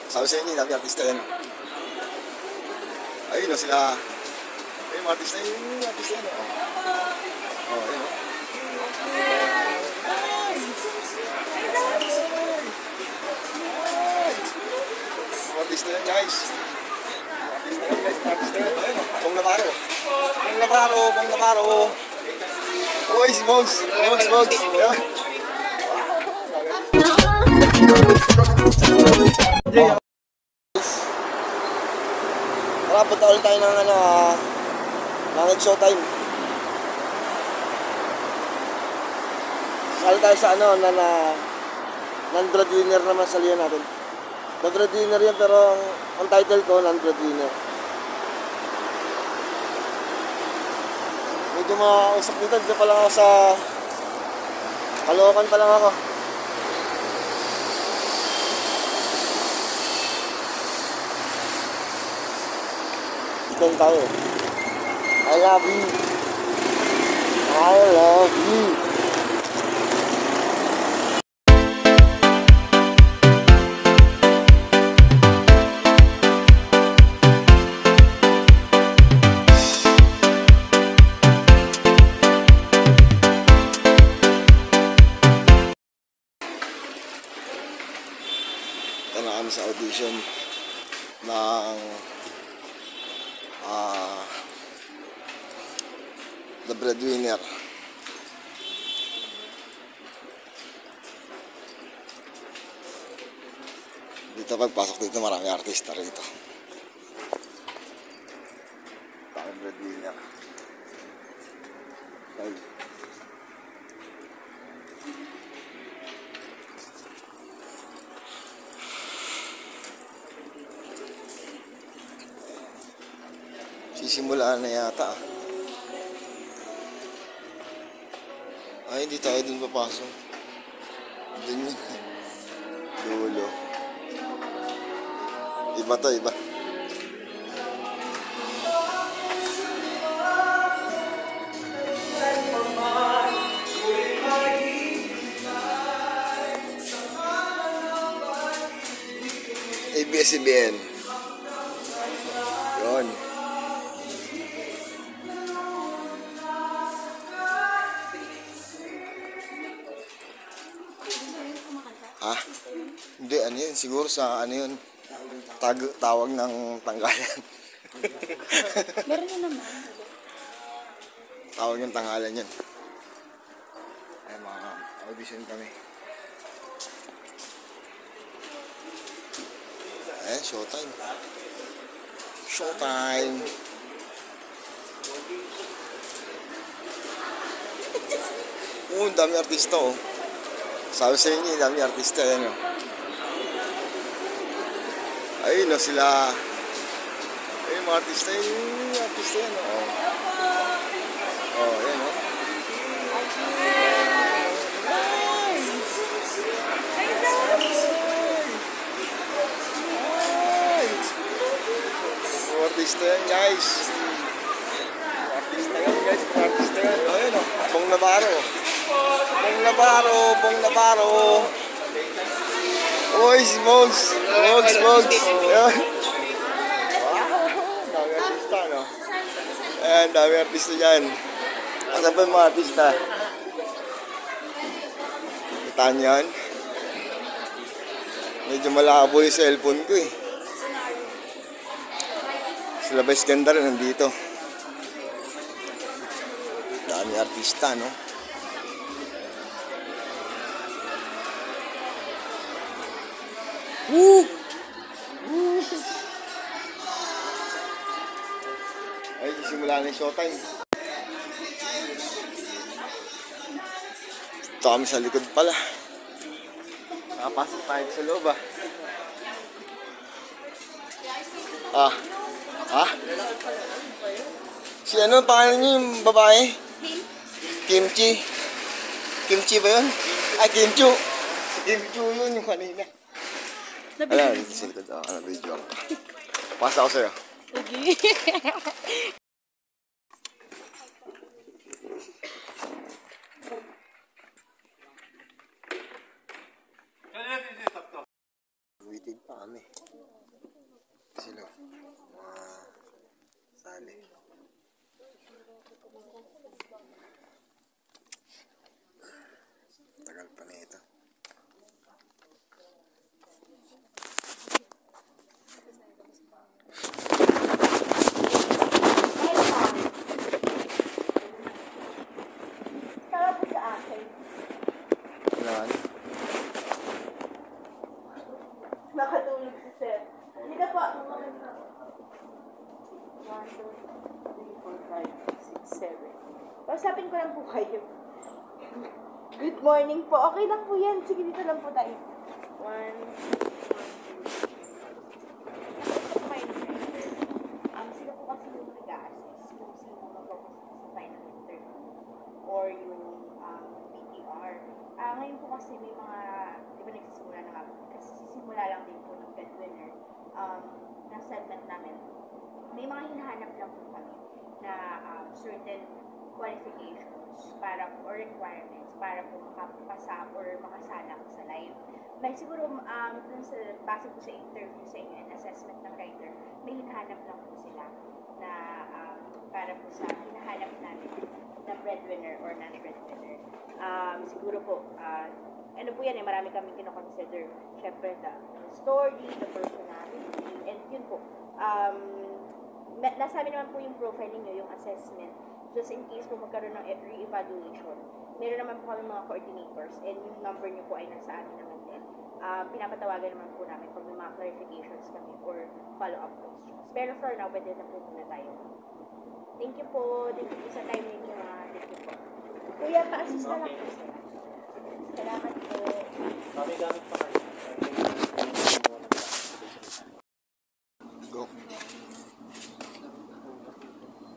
Sabi sa inyo, dami artista yan. Ayun o sila. Ayun mga artista yun. Yung artista yan. Oh, ayun o. Artista yan guys. Artista yan. Ayun o. Bong Navarro. Bong Navarro. Bong Navarro. Uy, si Mogs. Mogs. Punta ulit tayo ng ng showtime. Sali tayo sa non-breadwinner naman salihan natin. The breadwinner yan pero ang title ko non-breadwinner. Medyo makausap dito. Dito pa lang ako sa Caloocan pa lang ako. Dito tayo. I love you. I love you. Ito na kami sa audition ng The Breadwinner. Dito pagpasok dito marami artista rito. The Breadwinner. Ay. Sisimulaan na yata. Ay, hindi tayo dun papasok. Dun yun. Dulo. Iba to, iba. ABS-CBN. Yun. Ha? Hindi, ano yun? Siguro sa ano yun? Tawag ng tanggalan. Meron na naman. Tawag yung tanggalan yun. Ay, mga audition kami. Eh, showtime. Showtime. Ang dami artista oh. Sabi sa inyo, dami artista yan o. Ayun o sila. Ayun mga artista yun. Yung artista yan o. Oh, yan o. Mga artista yan guys. Mga artista yan guys. Mga artista yan. Ayun o. Bong Navarro. Bong Navarro. Uy, si Mogs. Mogs. Wow, dami artista, no? Ayan, dami artista dyan. Asa ba yung mga artista? Kita niyan. Medyo malabo yung cellphone ko eh. Sila ba Iskandar nandito? Dami artista, no? Woo! Ay, simula na yung showtime. Ito kami sa likod pala. Nakapasok tayo sa loob ah. Si ano, pangalan niyo yung babae? Kimchi. Kimchi ba yun? Ay, Kimchu. Si Kimchu yun yung kanina. Alam, sa likod ako. Ano, video ako. Pasa ako sa'yo. Okay. Waiting. pa kami. Sila. Mga sali. Tagal pa na ito. Nakatulog si Sir. Hindi ka po. 1, 2, 3, 4, 5, 6, 7. Pasapin ko lang po kayo. Good morning po. Okay lang po yan. Sige, dito lang po tayo. 1, 2, sila po kasi yung nag-a-assess kung sino mag-focus sa final interview or yung PTR. Ngayon po kasi may mga, di ba nagsisimula na nga po, kasi sisimula lang din po ng breadwinner na segment namin. May mga hinahanap lang po kami na certain qualifications para po, or requirements para po makapasa or makasalang sa live. May siguro, dun sa, base po sa interview sa inyo and assessment ng writer, may hinahanap lang po sila na para po sa hinahanap namin na breadwinner or non-breadwinner. Siguro po, ano po yan marami kami kinoconsider. Siyempre, the story, the personality, and yun po. Nasabi naman po yung profile niyo, yung assessment, just in case po magkaroon ng re-evaluation. Meron naman po kami mga coordinators, and yung number niyo po ay nasa amin naman din. Pinapatawagan naman po namin kung may mga clarifications kami or follow-up questions. Pero for now, pwede na po muna tayo. Thank you po. Thank you po sa time ninyo. Thank you po. Kuya, pa-assist na lang po sila. Salamat po. Kami gamit pa kayo. Go.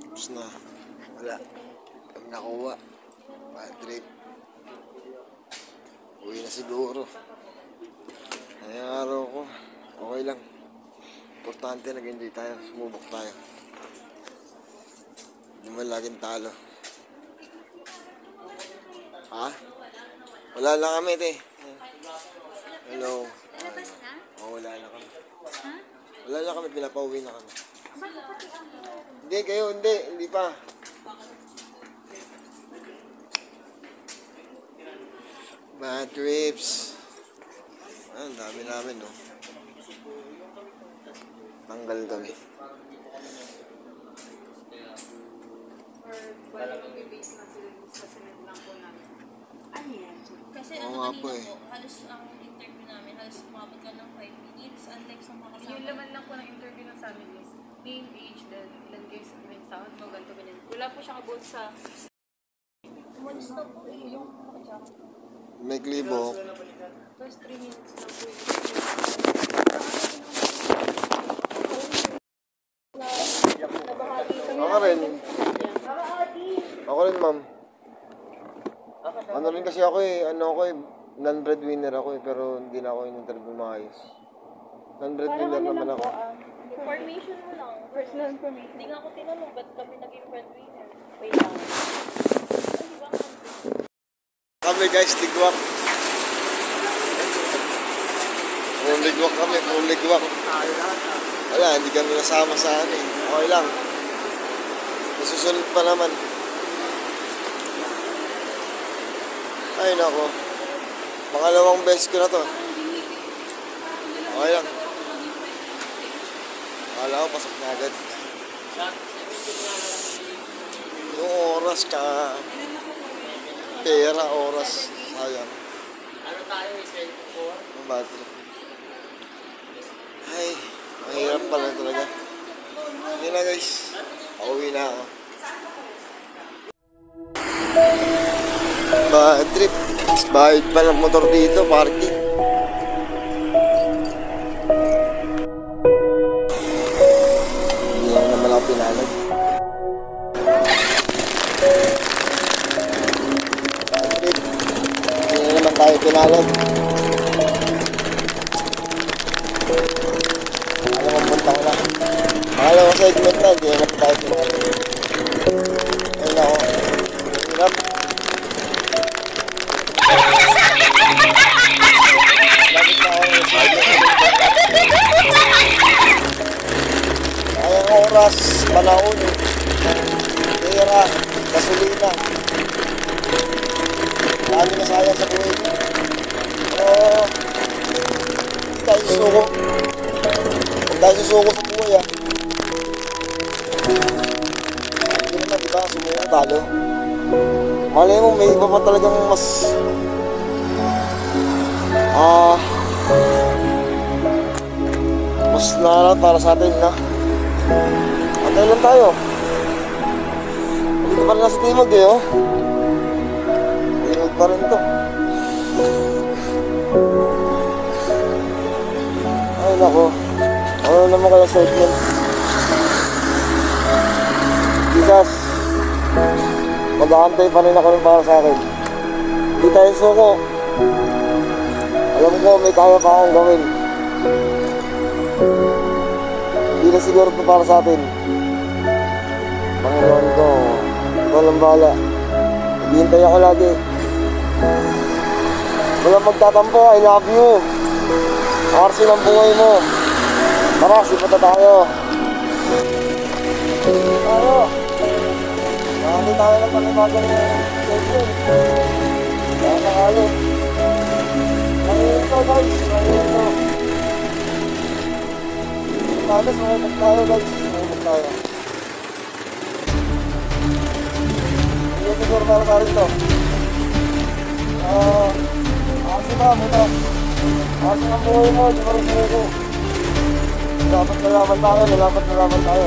Tapos na. Wala. Pag nakuha. Bad trip. Uwi na siguro. Ngayong araw ko. Okay lang. Importante nag-enjoy tayo. Sumubok tayo. Hindi man laging talo. Ha? Wala lang kami, te. Hello. Lalabas na? Oo, wala na kami. Ha? Wala lang kami, pinapauwi na kami. Hindi, kayo, hindi pa. Bad trips. Ang dami namin, no? Tanggal kami. Ano yan? Kasi Oo ano nga kanina po eh. po, halos ang interview namin, halos umabot ka ng 5 minutes, unlike sa mga kasama. Yung laman lang po ng interview ng sa amin is name, age, then ilan kayo sa ilang sound mo, ganito, ganyan. Wala po siya kabot sa... Umalis na po eh, yung May klibo. First 3 minutes lang po yung... Ako rin. Ako rin, ma'am. Ano rin kasi ako non-breadwinner ako pero hindi na ako in-interview maayos. Non-breadwinner naman ako. information mo lang. Personal information. Hindi nga ako tinanong, ba't kami naging breadwinner? Wait lang. Ay, ba? Kami guys, tigwak. Kung ligwak kami, kung ligwak. Wala, hindi kami nasama sa ano eh. Okay lang. Nasusunod pa naman. Ay nako. Pangalawang beses ko na to. Okay lang. Akala ko pasok na agad. Yung oras ka. Pera, oras. Sayang. Ano tayo, 24? Ang battery. Ay, mahirap pala talaga. Hindi na guys. Pauwi na ako. Bad trip. Bayad pa ng motor dito, parking. Hindi lang naman ako pinalag. Bad trip. Hindi na naman tayo pinalag. Alam mo, punta ko na. Pangalawang segment na, hindi naman tayo pinalag. Ayun ako. Hirap. Bakit na ako? oras, panahon, pera, gasolina. Lagi na sayang sa buhay mo. Pero, hindi tayo susuko. Hindi tayo susuko sa buhay ah. Hindi naman, di ba? Sumuko talo. Malay mo, may iba pa talagang mas mas naharap para sa atin na patay lang tayo. Dito pa rin nasa timog eh oh. Timog pa rin to. Ay nako, ano naman kaya segment? Jesus, mag-aantay pa rin ako rin para sa akin. Hindi tayo suko. Alam ko may kaya pa akong gawin. Hindi na siguro ito para sa atin. Panginoon ko, ikaw lang bahala. Naghihintay ako lagi. Walang magtatampo, I love you. Arsi ng buhay mo. Tara, sipata tayo. Tayo. Nakali tayo ng panibagan ng segment. Kaya nakali. Nangyayari to guys, nangyayari to. Tapos mahitak tayo guys, mahitak tayo. Hindi siguro para sa rin to. Asi ba, muna. Asi ang buhay mo, di ba rin sa'yo ko. Dapat nalaman tayo, nalaman tayo.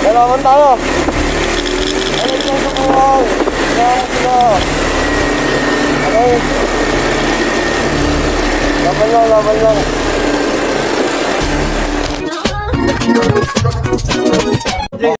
Nalaman tayo! Ano siya sa buhay? Nalaman sila! Okay? Laban lang, laban lang.